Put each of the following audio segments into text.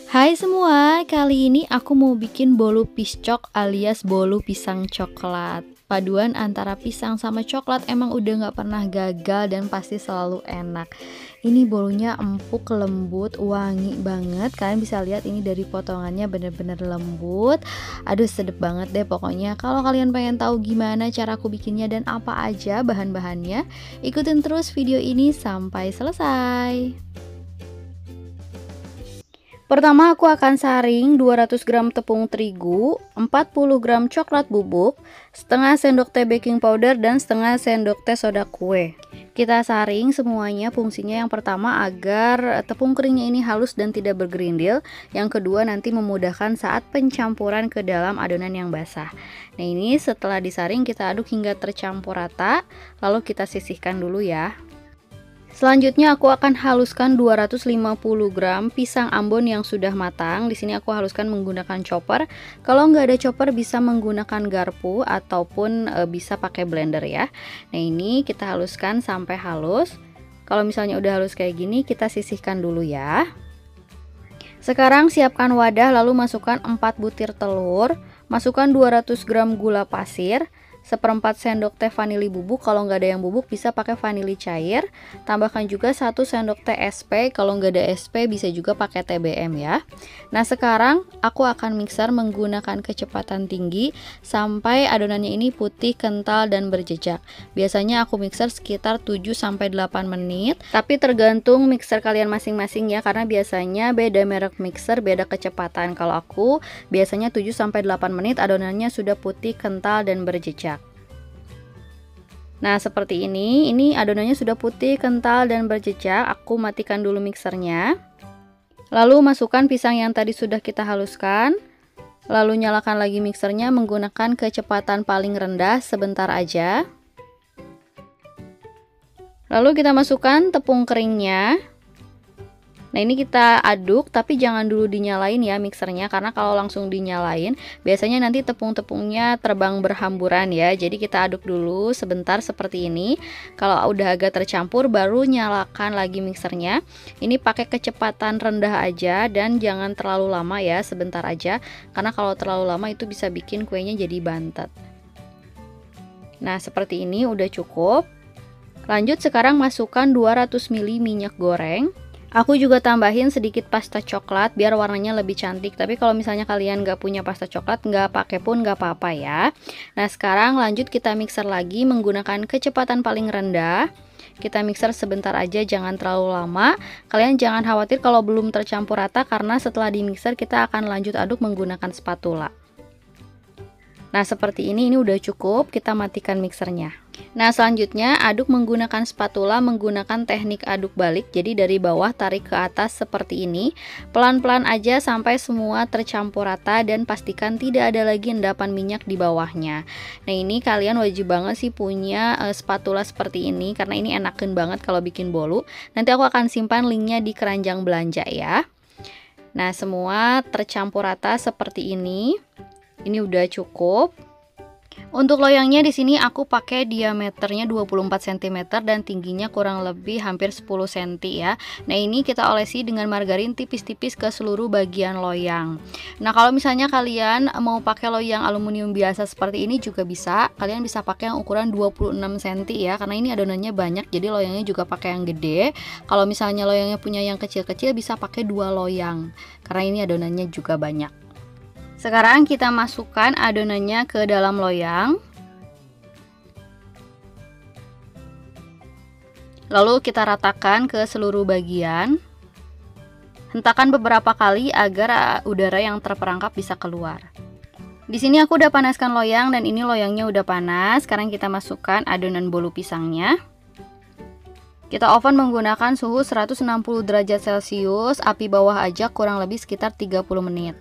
Hai semua, kali ini aku mau bikin bolu piscok alias bolu pisang coklat. Paduan antara pisang sama coklat emang udah gak pernah gagal dan pasti selalu enak. Ini bolunya empuk, lembut, wangi banget. Kalian bisa lihat ini dari potongannya bener-bener lembut. Aduh sedep banget deh pokoknya. Kalau kalian pengen tahu gimana cara aku bikinnya dan apa aja bahan-bahannya, ikutin terus video ini sampai selesai. Pertama aku akan saring 200 gram tepung terigu, 40 gram coklat bubuk, setengah sendok teh baking powder dan setengah sendok teh soda kue. Kita saring semuanya, fungsinya yang pertama agar tepung keringnya ini halus dan tidak bergerindil. Yang kedua nanti memudahkan saat pencampuran ke dalam adonan yang basah. Nah ini setelah disaring kita aduk hingga tercampur rata, lalu kita sisihkan dulu ya. Selanjutnya aku akan haluskan 250 gram pisang ambon yang sudah matang. Di sini aku haluskan menggunakan chopper. Kalau nggak ada chopper bisa menggunakan garpu ataupun bisa pakai blender ya. Nah ini kita haluskan sampai halus. Kalau misalnya udah halus kayak gini kita sisihkan dulu ya. Sekarang siapkan wadah lalu masukkan 4 butir telur. Masukkan 200 gram gula pasir, seperempat sendok teh vanili bubuk. Kalau nggak ada yang bubuk bisa pakai vanili cair. Tambahkan juga 1 sendok teh SP. Kalau nggak ada SP bisa juga pakai TBM ya. Nah sekarang aku akan mixer menggunakan kecepatan tinggi sampai adonannya ini putih, kental dan berjejak. Biasanya aku mixer sekitar 7-8 menit, tapi tergantung mixer kalian masing-masing ya, karena biasanya beda merek mixer beda kecepatan. Kalau aku biasanya 7-8 menit adonannya sudah putih, kental dan berjejak. Nah seperti ini adonannya sudah putih, kental dan berjejak. Aku matikan dulu mixernya. Lalu masukkan pisang yang tadi sudah kita haluskan. Lalu nyalakan lagi mixernya menggunakan kecepatan paling rendah sebentar aja. Lalu kita masukkan tepung keringnya. Nah ini kita aduk tapi jangan dulu dinyalain ya mixernya, karena kalau langsung dinyalain biasanya nanti tepung-tepungnya terbang berhamburan ya. Jadi kita aduk dulu sebentar seperti ini. Kalau udah agak tercampur baru nyalakan lagi mixernya. Ini pakai kecepatan rendah aja dan jangan terlalu lama ya, sebentar aja. Karena kalau terlalu lama itu bisa bikin kuenya jadi bantet. Nah seperti ini udah cukup. Lanjut sekarang masukkan 200 ml minyak goreng. Aku juga tambahin sedikit pasta coklat biar warnanya lebih cantik. Tapi kalau misalnya kalian nggak punya pasta coklat, nggak pakai pun nggak apa-apa ya. Nah sekarang lanjut kita mixer lagi menggunakan kecepatan paling rendah. Kita mixer sebentar aja, jangan terlalu lama. Kalian jangan khawatir kalau belum tercampur rata, karena setelah di mixer kita akan lanjut aduk menggunakan spatula. Nah seperti ini udah cukup, kita matikan mixernya. Nah selanjutnya aduk menggunakan spatula menggunakan teknik aduk balik. Jadi dari bawah tarik ke atas seperti ini. Pelan-pelan aja sampai semua tercampur rata dan pastikan tidak ada lagi endapan minyak di bawahnya. Nah ini kalian wajib banget sih punya spatula seperti ini, karena ini enakan banget kalau bikin bolu. Nanti aku akan simpan linknya di keranjang belanja ya. Nah semua tercampur rata seperti ini. Ini udah cukup. Untuk loyangnya di sini aku pakai diameternya 24 cm dan tingginya kurang lebih hampir 10 cm ya. Nah, ini kita olesi dengan margarin tipis-tipis ke seluruh bagian loyang. Nah, kalau misalnya kalian mau pakai loyang aluminium biasa seperti ini juga bisa. Kalian bisa pakai yang ukuran 26 cm ya, karena ini adonannya banyak jadi loyangnya juga pakai yang gede. Kalau misalnya loyangnya punya yang kecil-kecil bisa pakai 2 loyang. Karena ini adonannya juga banyak. Sekarang kita masukkan adonannya ke dalam loyang. Lalu kita ratakan ke seluruh bagian. Hentakan beberapa kali agar udara yang terperangkap bisa keluar. Di sini aku udah panaskan loyang dan ini loyangnya udah panas. Sekarang kita masukkan adonan bolu pisangnya. Kita oven menggunakan suhu 160 derajat Celcius, api bawah aja kurang lebih sekitar 30 menit.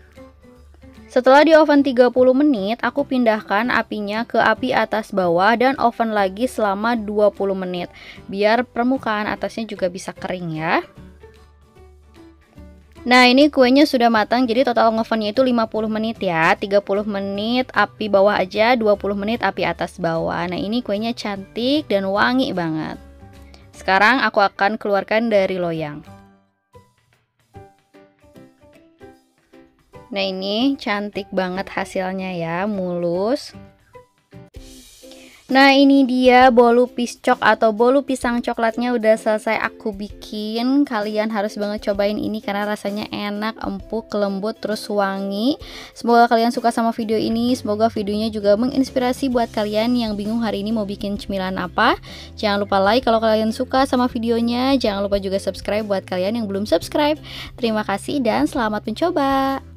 Setelah di oven 30 menit, aku pindahkan apinya ke api atas bawah dan oven lagi selama 20 menit. Biar permukaan atasnya juga bisa kering ya. Nah ini kuenya sudah matang, jadi total ngovennya itu 50 menit ya. 30 menit api bawah aja, 20 menit api atas bawah. Nah ini kuenya cantik dan wangi banget. Sekarang aku akan keluarkan dari loyang. Nah, ini cantik banget hasilnya ya, mulus. Nah, ini dia bolu piscok atau bolu pisang coklatnya udah selesai aku bikin. Kalian harus banget cobain ini karena rasanya enak, empuk, lembut, terus wangi. Semoga kalian suka sama video ini. Semoga videonya juga menginspirasi buat kalian yang bingung hari ini mau bikin cemilan apa. Jangan lupa like kalau kalian suka sama videonya. Jangan lupa juga subscribe buat kalian yang belum subscribe. Terima kasih dan selamat mencoba.